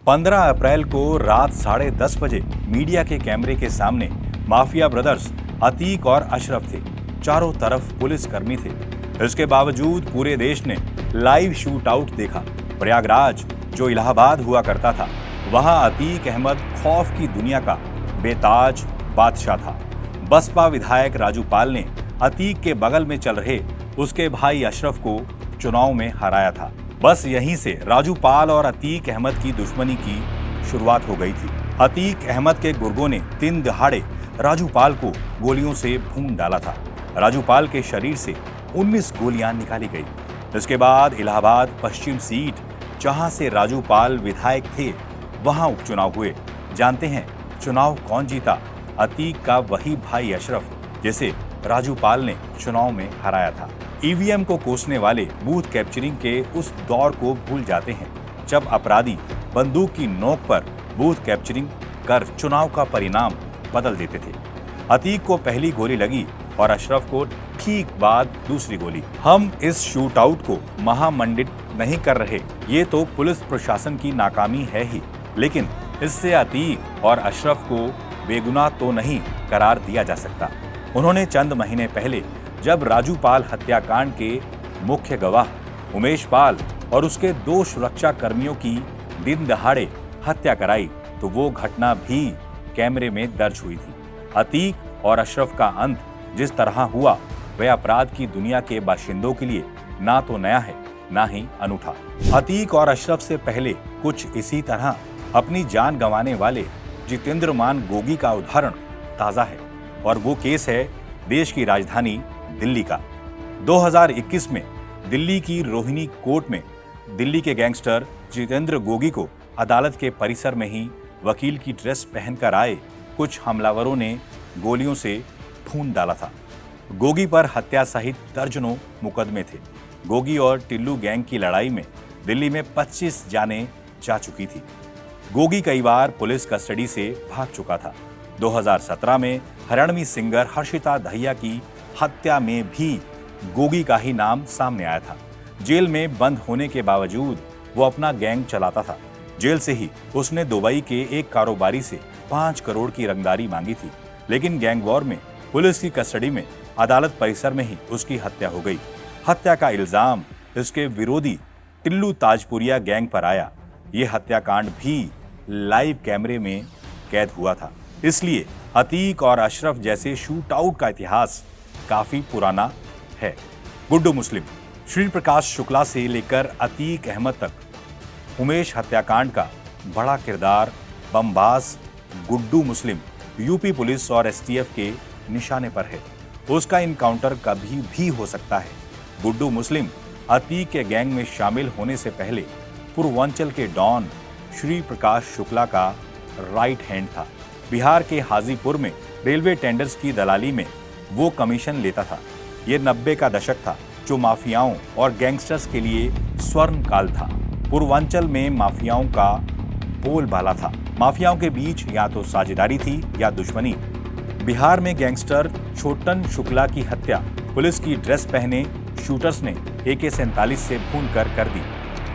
15 अप्रैल को रात 10:30 बजे मीडिया के कैमरे के सामने माफिया ब्रदर्स अतीक और अशरफ थे। चारों तरफ पुलिस कर्मी थे। इसके बावजूद पूरे देश ने लाइव शूट आउट देखा। प्रयागराज, जो इलाहाबाद हुआ करता था, वहां अतीक अहमद खौफ की दुनिया का बेताज बादशाह था। बसपा विधायक राजू पाल ने अतीक के बगल में चल रहे उसके भाई अशरफ को चुनाव में हराया था। बस यहीं से राजू पाल और अतीक अहमद की दुश्मनी की शुरुआत हो गई थी। अतीक अहमद के गुर्गों ने दिन दहाड़े राजू पाल को गोलियों से भून डाला था। राजू पाल के शरीर से 19 गोलियां निकाली गई। इसके बाद इलाहाबाद पश्चिम सीट, जहां से राजू पाल विधायक थे, वहां उपचुनाव हुए। जानते हैं चुनाव कौन जीता? अतीक का वही भाई अशरफ, जिसे राजू पाल ने चुनाव में हराया था। ईवीएम को कोसने वाले बूथ कैप्चरिंग के उस दौर को भूल जाते हैं, जब अपराधी बंदूक की नोक पर बूथ कैप्चरिंग कर चुनाव का परिणाम बदल देते थे। अतीक को पहली गोली लगी और अशरफ को ठीक बाद दूसरी गोली। हम इस शूट आउट को महामंडित नहीं कर रहे, ये तो पुलिस प्रशासन की नाकामी है ही, लेकिन इससे अतीक और अशरफ को बेगुनाह तो नहीं करार दिया जा सकता। उन्होंने चंद महीने पहले जब राजू पाल हत्याकांड के मुख्य गवाह उमेश पाल और उसके 2 सुरक्षा कर्मियों की दिन दहाड़े हत्या कराई, तो वो घटना भी कैमरे में दर्ज हुई थी। अतीक और अशरफ का अंत जिस तरह हुआ, वह अपराध की दुनिया के बाशिंदों के लिए ना तो नया है, ना ही अनूठा। अतीक और अशरफ से पहले कुछ इसी तरह अपनी जान गंवाने वाले जितेंद्र मान गोगी का उदाहरण ताजा है, और वो केस है देश की राजधानी दिल्ली का। 2021 में दिल्ली की रोहिणी कोर्ट में दिल्ली के गैंगस्टर जितेंद्र गोगी को अदालत के परिसर में ही वकील की ड्रेस पहनकर आए कुछ हमलावरों ने गोलियों से भून डाला था। गोगी पर हत्या सहित दर्जनों मुकदमे थे। गोगी और टिल्लू गैंग की लड़ाई में दिल्ली में 25 जानें जा चुकी थी। गोगी कई बार पुलिस कस्टडी से भाग चुका था। 2017 में हरियाणवी सिंगर हर्षिता दहिया की हत्या में भी गोगी का ही नाम सामने आया था। जेल में बंद होने के बावजूद वो अपना गैंग चलाता था। जेल से ही उसने दुबई के एक कारोबारी से 5 करोड़ की रंगदारी मांगी थी, लेकिन गैंग वॉर में पुलिस की कस्टडी में अदालत परिसर में ही उसकी हत्या हो गई। हत्या का इल्जाम इसके विरोधी टिल्लू ताजपुरिया गैंग पर आया। ये हत्याकांड भी लाइव कैमरे में कैद हुआ था। इसलिए अतीक और अशरफ जैसे शूट आउट का इतिहास काफी पुराना है। गुड्डू मुस्लिम, श्री प्रकाश शुक्ला से लेकर अतीक अहमद तक उमेश हत्याकांड का बड़ा किरदार बमबाज गुड्डू मुस्लिम यूपी पुलिस और एसटीएफ के निशाने पर है। उसका इनकाउंटर कभी भी हो सकता है। गुड्डू मुस्लिम अतीक के गैंग में शामिल होने से पहले पूर्वांचल के डॉन श्री प्रकाश शुक्ला का राइट हैंड था। बिहार के हाजीपुर में रेलवे टेंडर्स की दलाली में वो कमीशन लेता था। ये 90 का दशक था, जो माफियाओं और गैंगस्टर्स के लिए स्वर्ण काल था। पूर्वांचल में माफियाओं का बोलबाला था। माफियाओं के बीच या तो साझेदारी थी या दुश्मनी। बिहार में गैंगस्टर छोटन शुक्ला की हत्या पुलिस की ड्रेस पहने शूटर्स ने AK-47 से भून कर दी।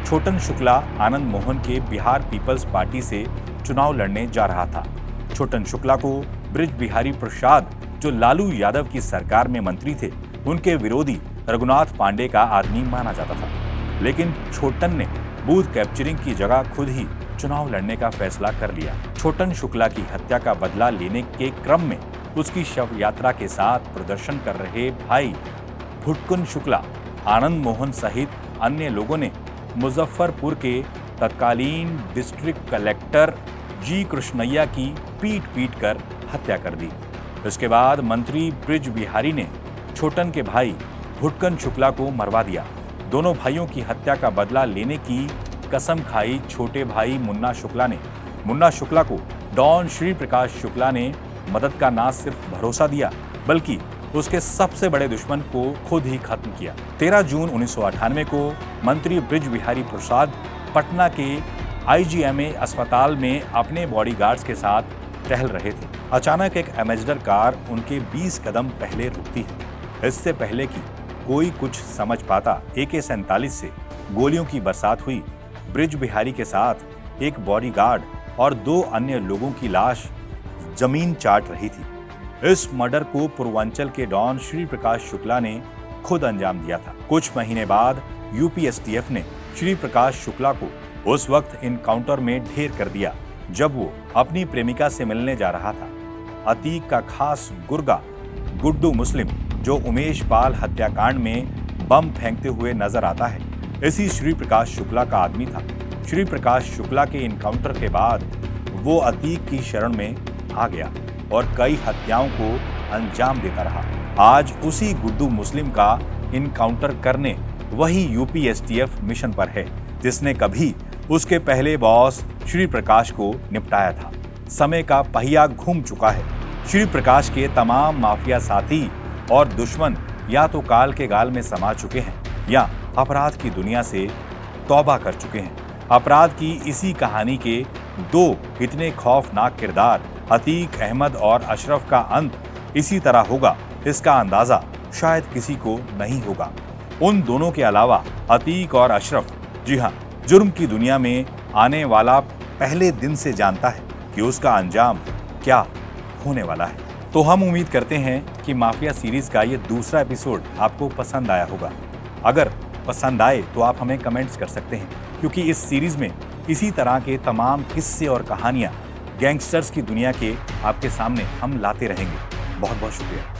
छोटन शुक्ला आनंद मोहन के बिहार पीपल्स पार्टी से चुनाव लड़ने जा रहा था। छोटन शुक्ला को ब्रिज बिहारी प्रसाद, जो लालू यादव की सरकार में मंत्री थे, उनके विरोधी रघुनाथ पांडे का आदमी माना जाता था। लेकिन छोटन ने बूथ कैप्चरिंग की जगह खुद ही चुनाव लड़ने का फैसला कर लिया। छोटन शुक्ला की हत्या का बदला लेने के क्रम में उसकी शव यात्रा के साथ प्रदर्शन कर रहे भाई भुटकुन शुक्ला, आनंद मोहन सहित अन्य लोगों ने मुजफ्फरपुर के तत्कालीन डिस्ट्रिक्ट कलेक्टर जी कृष्णैया की पीट कर हत्या कर दी। इसके बाद मंत्री ब्रिज बिहारी ने छोटन के भाई भुटकुन शुक्ला को मरवा दिया। दोनों भाइयों की हत्या का बदला लेने की कसम खाई छोटे भाई मुन्ना शुक्ला ने। मुन्ना शुक्ला को डॉन श्री प्रकाश शुक्ला ने मदद का ना सिर्फ भरोसा दिया, बल्कि उसके सबसे बड़े दुश्मन को खुद ही खत्म किया। 13 जून 1998 को मंत्री ब्रिज बिहारी प्रसाद पटना के IGMA अस्पताल में अपने बॉडीगार्ड्स के साथ टहल रहे थे। अचानक एक एमेजडर कार उनके 20 कदम पहले रुकती है। इससे पहले कि कोई कुछ समझ पाता, AK-47 से गोलियों की बरसात हुई। ब्रिज बिहारी के साथ एक बॉडीगार्ड और 2 अन्य लोगों की लाश जमीन चाट रही थी। इस मर्डर को पूर्वांचल के डॉन श्री प्रकाश शुक्ला ने खुद अंजाम दिया था। कुछ महीने बाद यूपी एसटीएफ ने श्री प्रकाश शुक्ला को उस वक्त इनकाउंटर में ढेर कर दिया जब वो अपनी प्रेमिका से मिलने जा रहा था। अतीक का खास गुर्गा गुड्डू मुस्लिम, जो उमेश पाल हत्याकांड में बम फेंकते हुए नजर आता है, इसी श्री प्रकाश शुक्ला का आदमी था। श्री प्रकाश शुक्ला के इनकाउंटर के बाद वो अतीक की शरण में आ गया और कई हत्याओं को अंजाम देता रहा। आज उसी गुड्डू मुस्लिम का इनकाउंटर करने वही यूपी एसटीएफ मिशन पर है जिसने कभी उसके पहले बॉस श्री प्रकाश को निपटाया था। समय का पहिया घूम चुका है। श्री प्रकाश के तमाम माफिया साथी और दुश्मन या तो काल के गाल में समा चुके हैं या अपराध की दुनिया से तौबा कर चुके हैं। अपराध की इसी कहानी के 2 इतने खौफनाक किरदार, अतीक अहमद और अशरफ का अंत इसी तरह होगा, इसका अंदाजा शायद किसी को नहीं होगा। उन दोनों के अलावा अतीक और अशरफ, जी हाँ, जुर्म की दुनिया में आने वाला पहले दिन से जानता है कि उसका अंजाम क्या होने वाला है। तो हम उम्मीद करते हैं कि माफिया सीरीज का ये दूसरा एपिसोड आपको पसंद आया होगा। अगर पसंद आए तो आप हमें कमेंट्स कर सकते हैं, क्योंकि इस सीरीज में इसी तरह के तमाम किस्से और कहानियां गैंगस्टर्स की दुनिया के आपके सामने हम लाते रहेंगे। बहुत बहुत शुक्रिया।